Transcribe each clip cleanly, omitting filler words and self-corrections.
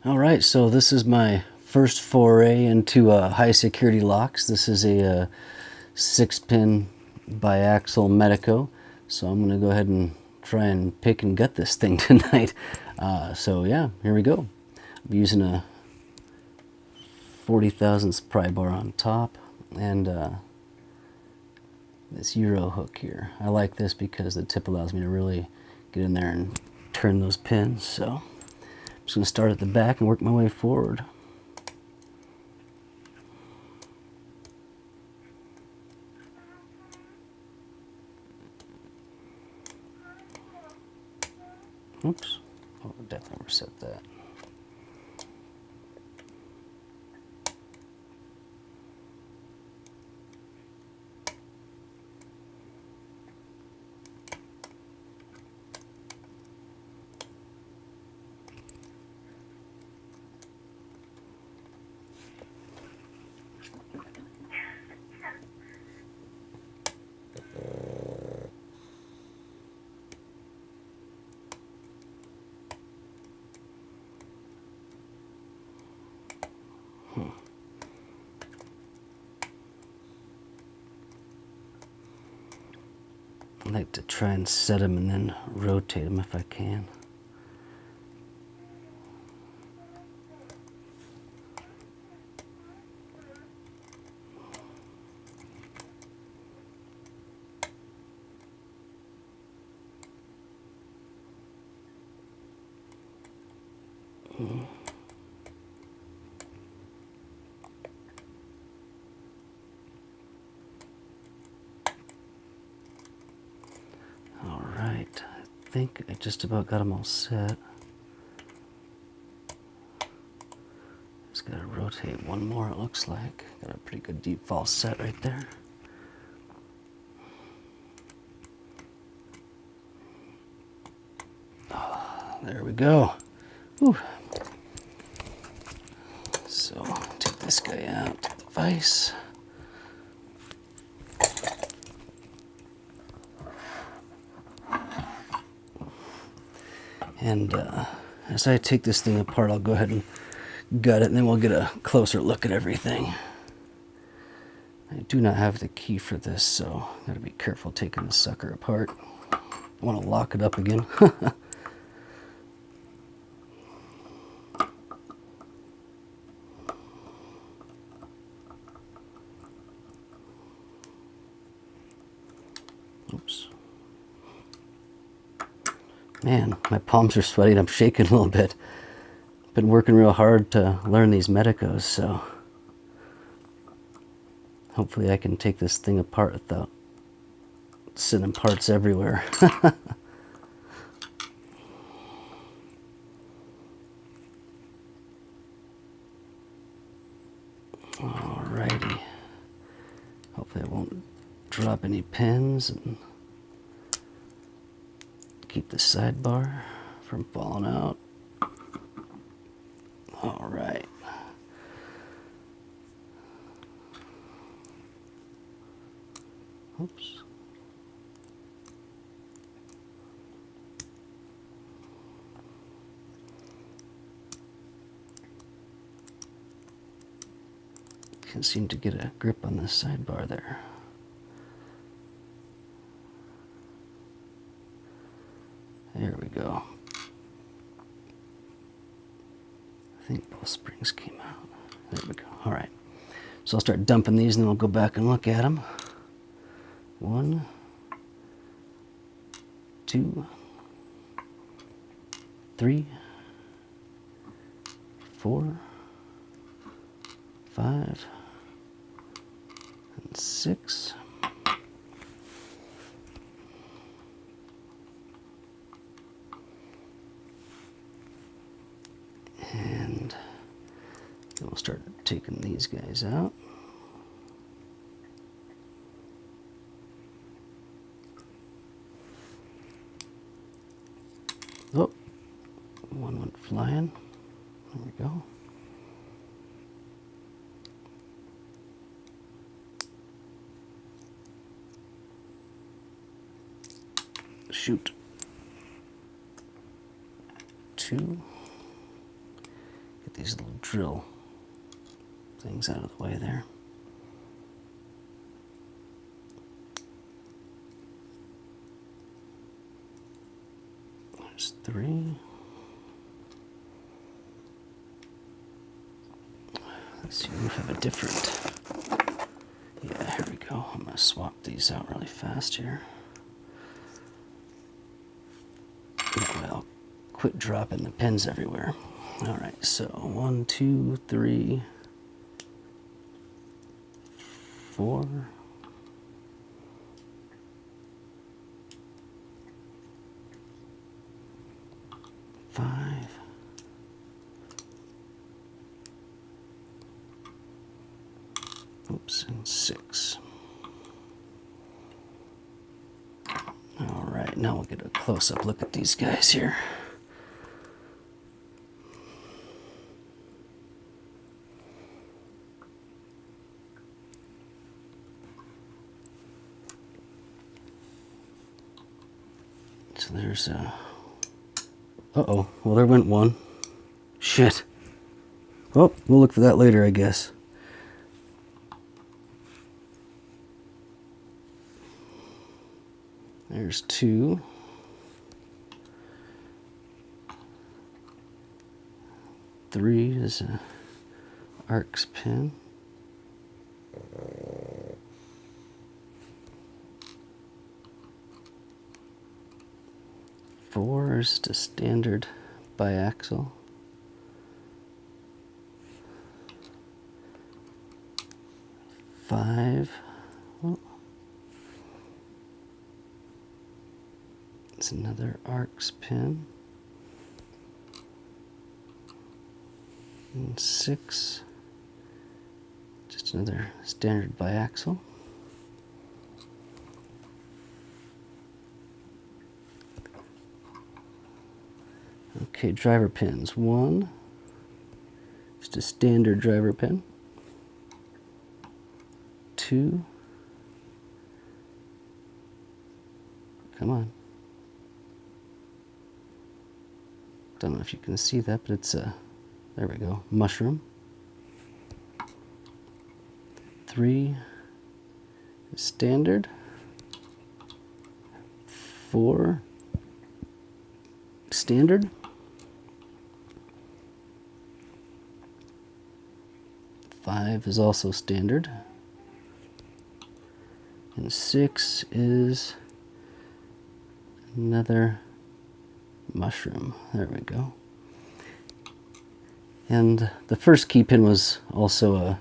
Alright, so this is my first foray into high security locks. This is a 6-pin biaxial medeco, so I'm going to go ahead and try and pick and gut this thing tonight. So yeah, here we go. I'm using a 40 thousandths pry bar on top and this Euro hook here. I like this because the tip allows me to really get in there and turn those pins. So I'm just going to start at the back and work my way forward. Oops. Oh, definitely reset that. I like to try and set them and then rotate them if I can. Alright, I think I just about got them all set. Just gotta rotate one more, it looks like. Got a pretty good deep fall set right there. Oh, there we go. Whew. So, take this guy out, take the vise. And as I take this thing apart, I'll go ahead and gut it, and then we'll get a closer look at everything. I do not have the key for this, so I gotta be careful taking the sucker apart. I want to lock it up again. Oops. Man, my palms are sweating. I'm shaking a little bit. Been working real hard to learn these medicos, so hopefully I can take this thing apart without sending parts everywhere. Alrighty. Hopefully I won't drop any pins and keep the sidebar from falling out. Alright. Oops. Can't seem to get a grip on the sidebar there. There we go. I think both springs came out. There we go. All right. So I'll start dumping these and then we'll go back and look at them. 1, 2, 3, 4, 5, and 6. And then we'll start taking these guys out. Oh, one went flying. There we go. Shoot. 2. Get these little drill things out of the way there. There's 3. Let's see if we have a different. Yeah, here we go. I'm going to swap these out really fast here. That way I'll quit dropping the pins everywhere. All right, so 1, 2, 3, 4. 5. Oops, and 6. All right, now we'll get a close-up look at these guys here. So there's a... Uh-oh, well there went one. Shit. Oh, we'll look for that later, I guess. There's 2. 3 is a arcs pin. 4 is just a standard biaxial. 5. Oh. It's another arcs pin. And 6, just another standard biaxial. Okay, driver pins. 1, just a standard driver pin. 2, come on. Don't know if you can see that, but it's a, there we go, mushroom. 3, standard. 4, standard. 5 is also standard. And 6 is another mushroom. There we go. And the first key pin was also a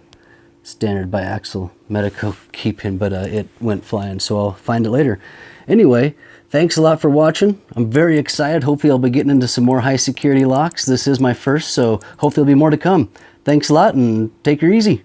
standard biaxial medeco key pin, but it went flying, so I'll find it later. Anyway, thanks a lot for watching. I'm very excited. Hopefully I'll be getting into some more high security locks. This is my first, so hopefully there'll be more to come. Thanks a lot and take her easy.